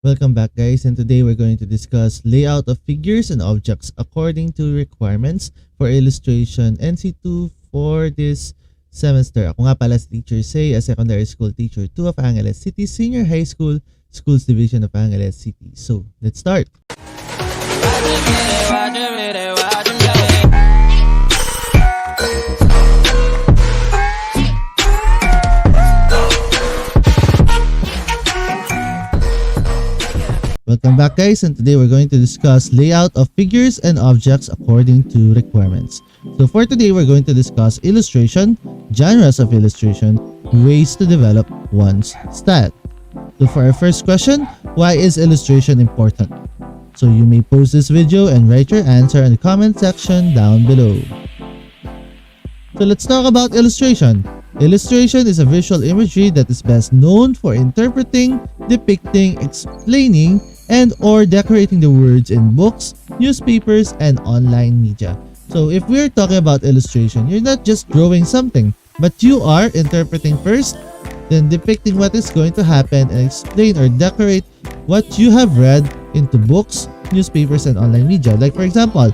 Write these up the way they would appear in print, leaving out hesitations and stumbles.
Welcome back, guys, and today we're going to discuss layout of figures and objects according to requirements for illustration NC2 for this semester. Ako nga pala si Teacher Say, a secondary school teacher 2 of Angeles City Senior High School, Schools Division of Angeles City. So, let's start! Welcome back, guys, and today we're going to discuss layout of figures and objects according to requirements. So for today, we're going to discuss illustration, genres of illustration, ways to develop one's style. So for our first question, why is illustration important? So you may pause this video and write your answer in the comment section down below. So let's talk about illustration. Illustration is a visual imagery that is best known for interpreting, depicting, explaining, and or decorating the words in books, newspapers, and online media. So if we're talking about illustration, you're not just drawing something, but you are interpreting first, then depicting what is going to happen and explain or decorate what you have read into books, newspapers, and online media. Like for example,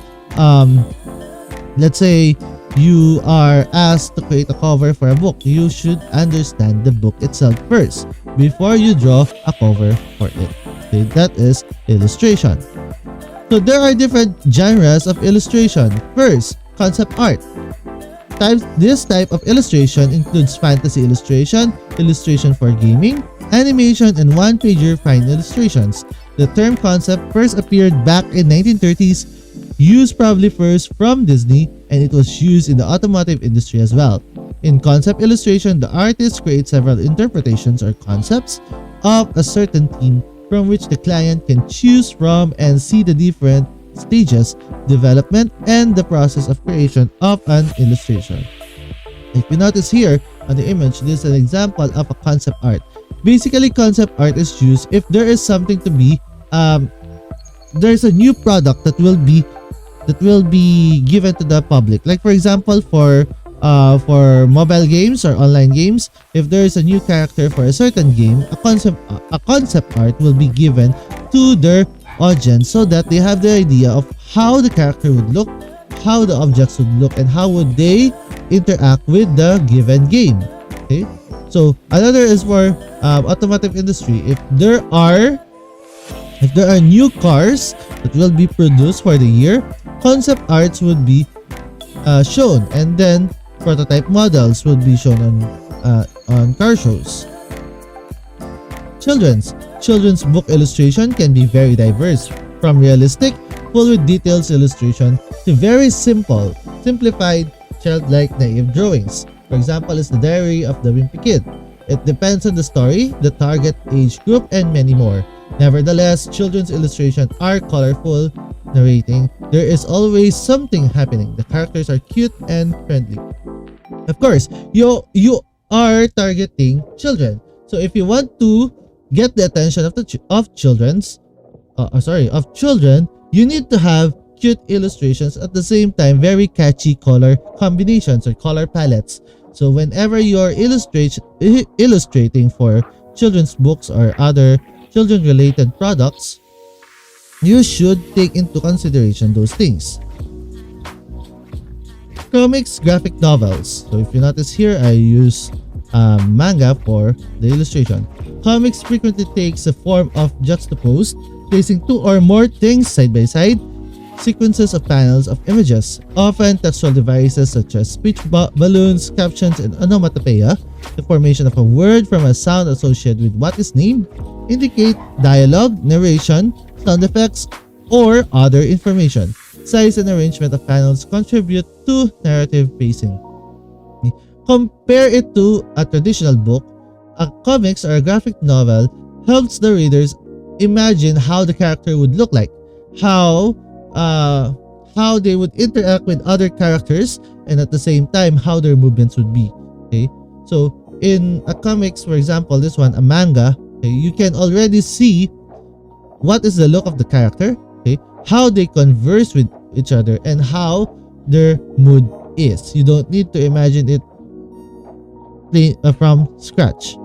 let's say you are asked to create a cover for a book. You should understand the book itself first before you draw a cover for it. Okay, that is illustration. So there are different genres of illustration. First, concept art. This type of illustration includes fantasy illustration, illustration for gaming, animation, and one-pager fine illustrations. The term concept first appeared back in 1930s, used probably first from Disney, and it was used in the automotive industry as well. In concept illustration, the artist creates several interpretations or concepts of a certain theme from which the client can choose from and see the different stages, development, and the process of creation of an illustration. If you notice here on the image, this is an example of a concept art. Basically, concept art is used if there is something to be, there's a new product that will be given to the public. Like for example, for mobile games or online games, if there is a new character for a certain game, a concept art will be given to their audience so that they have the idea of how the character would look, how the objects would look, and how would they interact with the given game. Okay, so another is for automotive industry. If there are new cars that will be produced for the year, concept arts would be shown, and then prototype models would be shown on car shows. Children's book illustration can be very diverse, from realistic, full with details illustration to very simplified, childlike, naive drawings. For example, is The Diary of the Wimpy Kid. It depends on the story, the target age group, and many more. Nevertheless, children's illustrations are colorful, narrating. There is always something happening. The characters are cute and friendly. Of course, you are targeting children. So if you want to get the attention of children, you need to have cute illustrations at the same time very catchy color combinations or color palettes. So whenever you're illustrating for children's books or other children related products, you should take into consideration those things. Comics, graphic novels. So if you notice here, I use manga for the illustration. Comics frequently takes the form of juxtaposed, placing two or more things side by side, sequences of panels of images, often textual devices such as speech balloons, captions, and onomatopoeia. The formation of a word from a sound associated with what is named indicate dialogue, narration, sound effects, or other information. Size and arrangement of panels contribute to narrative pacing. Compare it to a traditional book. A comics or a graphic novel helps the readers imagine how the character would look like, how they would interact with other characters, and at the same time how their movements would be. Okay, so in a comics, for example, this one, a manga, okay, you can already see what is the look of the character, okay, how they converse with each other, and how their mood is. You don't need to imagine it from scratch.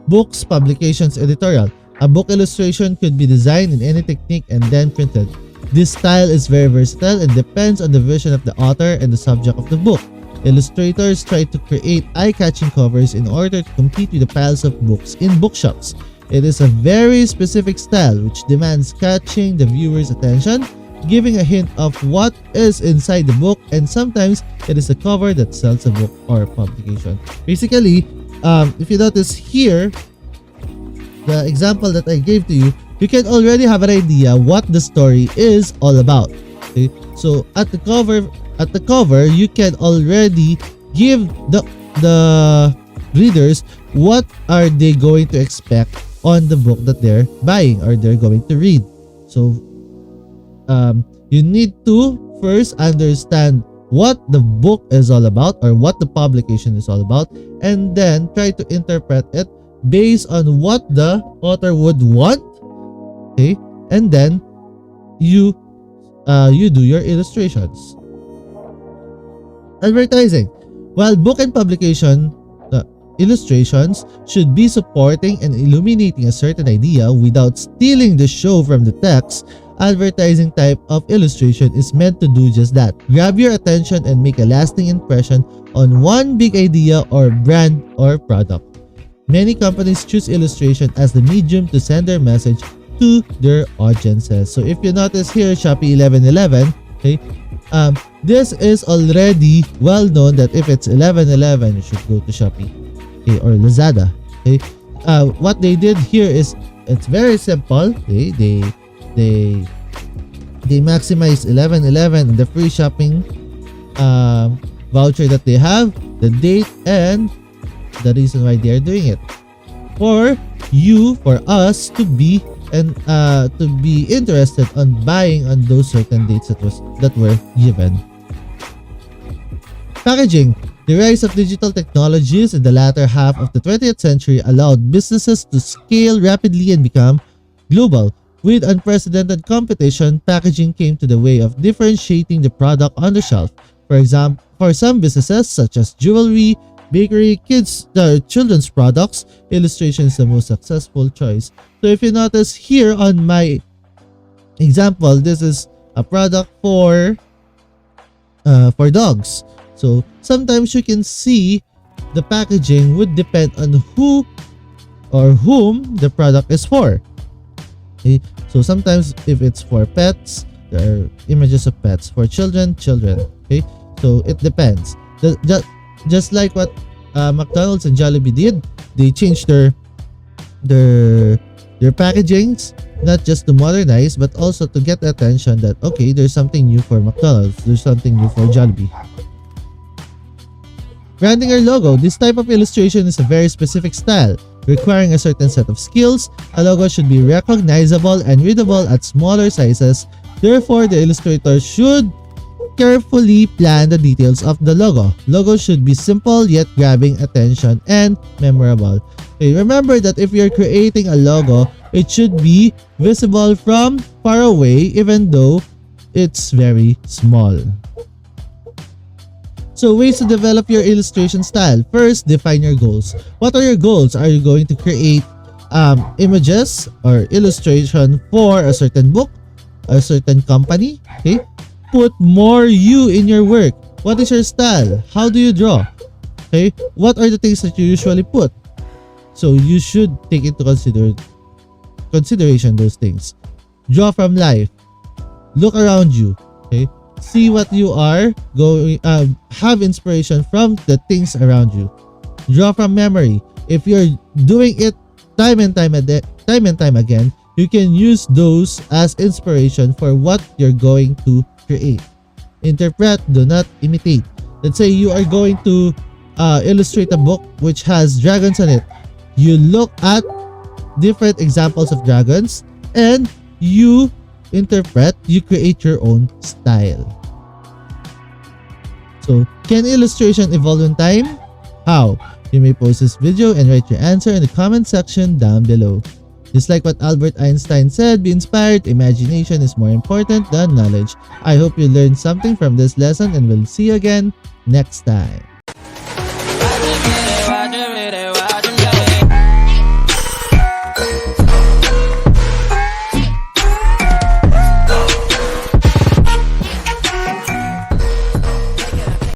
Books, publications, editorial. A book illustration could be designed in any technique and then printed. This style is very versatile and depends on the vision of the author and the subject of the book. Illustrators try to create eye-catching covers in order to compete with the piles of books in bookshops. It is a very specific style which demands catching the viewer's attention, giving a hint of what is inside the book, and sometimes it is a cover that sells a book or publication. Basically, if you notice here, the example that I gave to you, you can already have an idea what the story is all about. Okay, so at the cover, you can already give the readers what are they going to expect on the book that they're buying or they're going to read. So you need to first understand what the book is all about or what the publication is all about, and then try to interpret it based on what the author would want. Okay, and then you do your illustrations. Advertising. While book and publication illustrations should be supporting and illuminating a certain idea without stealing the show from the text, advertising type of illustration is meant to do just that. Grab your attention and make a lasting impression on one big idea or brand or product. Many companies choose illustration as the medium to send their message to their audiences. So if you notice here, Shopee 1111, okay, this is already well known that if it's 1111, you should go to Shopee, okay, or Lazada. Okay, what they did here is it's very simple. They maximize 1111 and the free shopping voucher that they have, the date, and the reason why they are doing it for us to be interested on buying on those certain dates that were given. Packaging. The rise of digital technologies in the latter half of the 20th century allowed businesses to scale rapidly and become global. With unprecedented competition, packaging came to the way of differentiating the product on the shelf. For example, for some businesses such as jewelry, bakery, children's products, illustration is the most successful choice. So if you notice here on my example, this is a product for dogs. So sometimes you can see the packaging would depend on who or whom the product is for. Okay? So sometimes if it's for pets, there are images of pets. For children. Okay, so it depends. Just like what McDonald's and Jollibee did, they changed their packagings, not just to modernize but also to get attention that okay, there's something new for McDonald's, there's something new for Jollibee. Branding or logo. This type of illustration is a very specific style, requiring a certain set of skills. A logo should be recognizable and readable at smaller sizes. Therefore, the illustrator should carefully plan the details of the logo. Logo should be simple yet grabbing attention and memorable. Okay, remember that if you're creating a logo, it should be visible from far away even though it's very small. So ways to develop your illustration style. First, define your goals. What are your goals? Are you going to create images or illustration for a certain book, a certain company? Okay, put more you in your work. What is your style? How do you draw? Okay, what are the things that you usually put? So you should take into consideration those things. Draw from life. Look around you. Okay, see what you are going. Have inspiration from the things around you. Draw from memory. If you're doing it time and time again, you can use those as inspiration for what you're going to create. Interpret, do not imitate. Let's say you are going to illustrate a book which has dragons on it. You look at different examples of dragons and you interpret, you create your own style. So, can illustration evolve in time? How? You may pause this video and write your answer in the comment section down below. Just like what Albert Einstein said, be inspired, imagination is more important than knowledge. I hope you learned something from this lesson and we'll see you again next time.